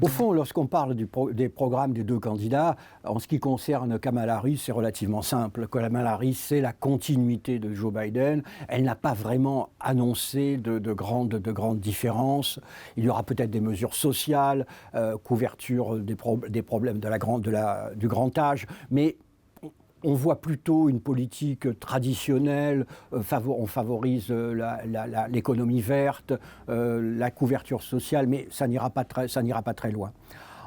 Au fond, lorsqu'on parle des programmes des deux candidats, en ce qui concerne Kamala Harris, c'est relativement simple. Kamala Harris, c'est la continuité de Joe Biden. Elle n'a pas vraiment annoncé de grandes différences. Il y aura peut-être des mesures sociales, couverture des problèmes du grand âge, mais on voit plutôt une politique traditionnelle, on favorise l'économie verte, la couverture sociale, mais ça n'ira pas très loin.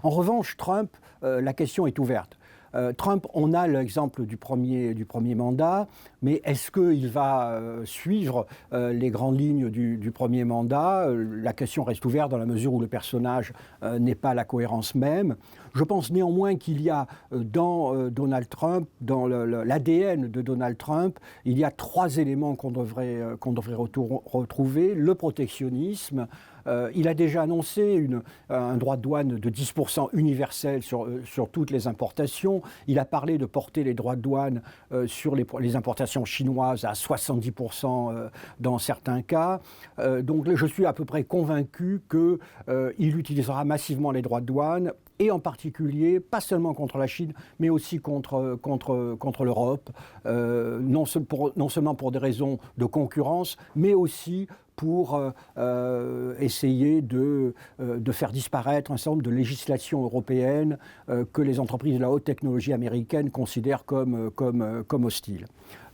En revanche, Trump, la question est ouverte. Trump, on a l'exemple du premier mandat, mais est-ce qu'il va suivre les grandes lignes du premier mandat? La question reste ouverte dans la mesure où le personnage n'est pas la cohérence même. Je pense néanmoins qu'il y a dans Donald Trump, dans l'ADN de Donald Trump, il y a 3 éléments qu'on devrait retrouver. Le protectionnisme. Il a déjà annoncé un droit de douane de 10% universel sur toutes les importations. Il a parlé de porter les droits de douane sur les importations chinoises à 70% dans certains cas. Donc je suis à peu près convaincu qu'il utilisera massivement les droits de douane, et en particulier, pas seulement contre la Chine, mais aussi contre l'Europe, non seulement pour des raisons de concurrence, mais aussi pour essayer de faire disparaître un certain nombre de législations européennes que les entreprises de la haute technologie américaine considèrent comme hostiles.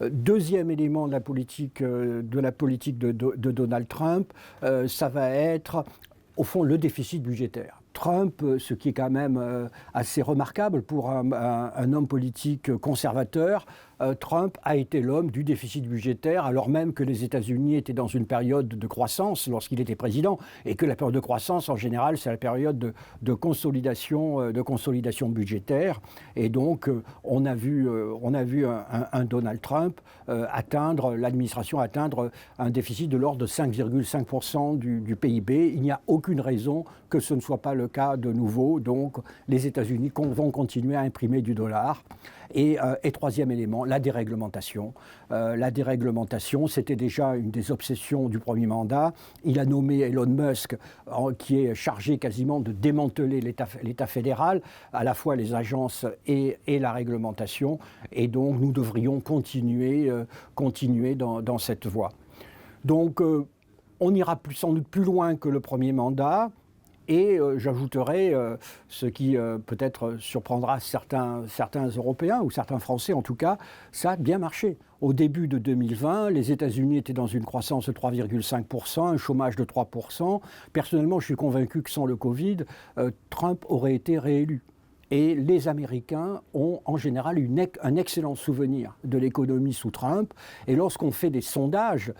Deuxième élément de la politique de Donald Trump, ça va être, au fond, le déficit budgétaire. Trump, ce qui est quand même assez remarquable pour un homme politique conservateur, Trump a été l'homme du déficit budgétaire, alors même que les États-Unis étaient dans une période de croissance lorsqu'il était président, et que la période de croissance, en général, c'est la période de consolidation budgétaire. Et donc, on a vu un Donald Trump l'administration atteindre un déficit de l'ordre de 5,5% du PIB. Il n'y a aucune raison que ce ne soit pas le cas de nouveau. Donc, les États-Unis vont continuer à imprimer du dollar. Et troisième élément, la déréglementation. La déréglementation, c'était déjà une des obsessions du premier mandat. Il a nommé Elon Musk, qui est chargé quasiment de démanteler l'État fédéral, à la fois les agences et la réglementation. Et donc, nous devrions continuer dans cette voie. Donc, on ira sans doute plus loin que le premier mandat. Et j'ajouterai ce qui peut-être surprendra certains Européens ou certains Français en tout cas, ça a bien marché. Au début de 2020, les États-Unis étaient dans une croissance de 3,5%, un chômage de 3%. Personnellement, je suis convaincu que sans le Covid, Trump aurait été réélu. Et les Américains ont en général un excellent souvenir de l'économie sous Trump. Et lorsqu'on fait des sondages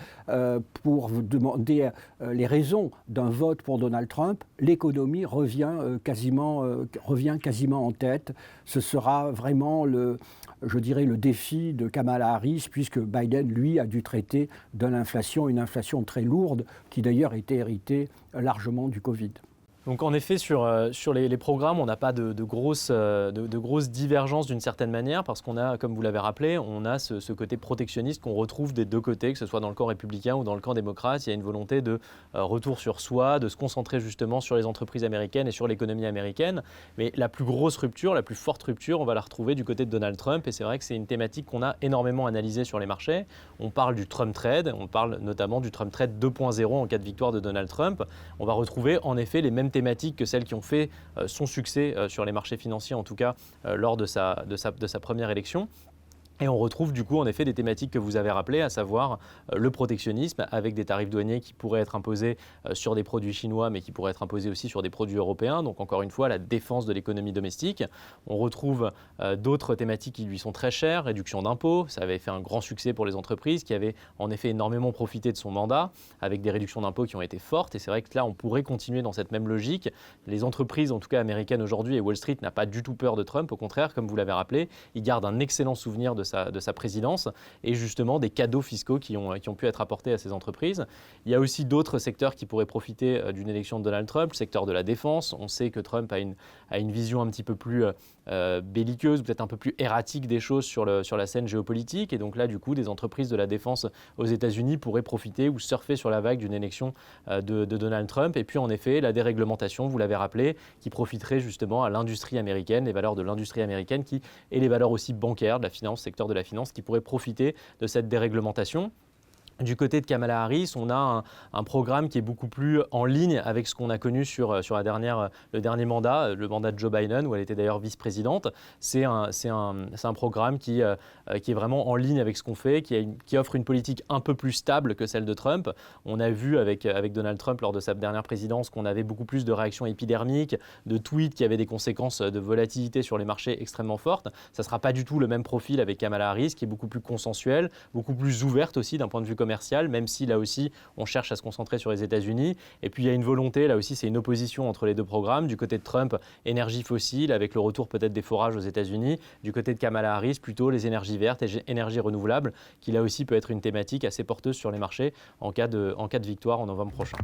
pour demander les raisons d'un vote pour Donald Trump, l'économie revient quasiment en tête. Ce sera vraiment le défi de Kamala Harris, puisque Biden, lui, a dû traiter une inflation très lourde, qui d'ailleurs était héritée largement du Covid. Donc en effet, sur les programmes, on n'a pas de grosses divergences d'une certaine manière, parce qu'on a, comme vous l'avez rappelé, on a ce côté protectionniste qu'on retrouve des deux côtés, que ce soit dans le camp républicain ou dans le camp démocrate. Il y a une volonté de retour sur soi, de se concentrer justement sur les entreprises américaines et sur l'économie américaine. Mais la plus grosse rupture, la plus forte rupture, on va la retrouver du côté de Donald Trump. Et c'est vrai que c'est une thématique qu'on a énormément analysée sur les marchés. On parle du Trump Trade, on parle notamment du Trump Trade 2.0 en cas de victoire de Donald Trump. On va retrouver en effet les mêmes thématiques que celles qui ont fait son succès sur les marchés financiers, en tout cas lors de sa première élection. Et on retrouve du coup en effet des thématiques que vous avez rappelées, à savoir le protectionnisme avec des tarifs douaniers qui pourraient être imposés sur des produits chinois mais qui pourraient être imposés aussi sur des produits européens. Donc encore une fois, la défense de l'économie domestique. On retrouve d'autres thématiques qui lui sont très chères, réduction d'impôts. Ça avait fait un grand succès pour les entreprises qui avaient en effet énormément profité de son mandat avec des réductions d'impôts qui ont été fortes. Et c'est vrai que là, on pourrait continuer dans cette même logique. Les entreprises, en tout cas américaines aujourd'hui, et Wall Street n'a pas du tout peur de Trump. Au contraire, comme vous l'avez rappelé, ils gardent un excellent souvenir de sa présidence et justement des cadeaux fiscaux qui ont pu être apportés à ces entreprises. Il y a aussi d'autres secteurs qui pourraient profiter d'une élection de Donald Trump, le secteur de la défense. On sait que Trump a une vision un petit peu plus belliqueuse, peut-être un peu plus erratique des choses sur la scène géopolitique. Et donc là, du coup, des entreprises de la défense aux États-Unis pourraient profiter ou surfer sur la vague d'une élection de Donald Trump. Et puis, en effet, la déréglementation, vous l'avez rappelé, qui profiterait justement à l'industrie américaine, les valeurs de l'industrie américaine et les valeurs aussi bancaires, de la finance, secteur de la finance, qui pourraient profiter de cette déréglementation. Du côté de Kamala Harris, on a un programme qui est beaucoup plus en ligne avec ce qu'on a connu sur le dernier mandat, le mandat de Joe Biden, où elle était d'ailleurs vice-présidente. C'est un programme qui est vraiment en ligne avec ce qu'on fait, qui offre une politique un peu plus stable que celle de Trump. On a vu avec Donald Trump lors de sa dernière présidence qu'on avait beaucoup plus de réactions épidermiques, de tweets qui avaient des conséquences de volatilité sur les marchés extrêmement fortes. Ça ne sera pas du tout le même profil avec Kamala Harris, qui est beaucoup plus consensuelle, beaucoup plus ouverte aussi d'un point de vue commercial, même si là aussi on cherche à se concentrer sur les États-Unis. Et puis il y a une volonté, là aussi c'est une opposition entre les deux programmes. Du côté de Trump, énergie fossile avec le retour peut-être des forages aux États-Unis. Du côté de Kamala Harris, plutôt les énergies vertes et énergies renouvelables, qui là aussi peut être une thématique assez porteuse sur les marchés en cas de victoire en novembre prochain.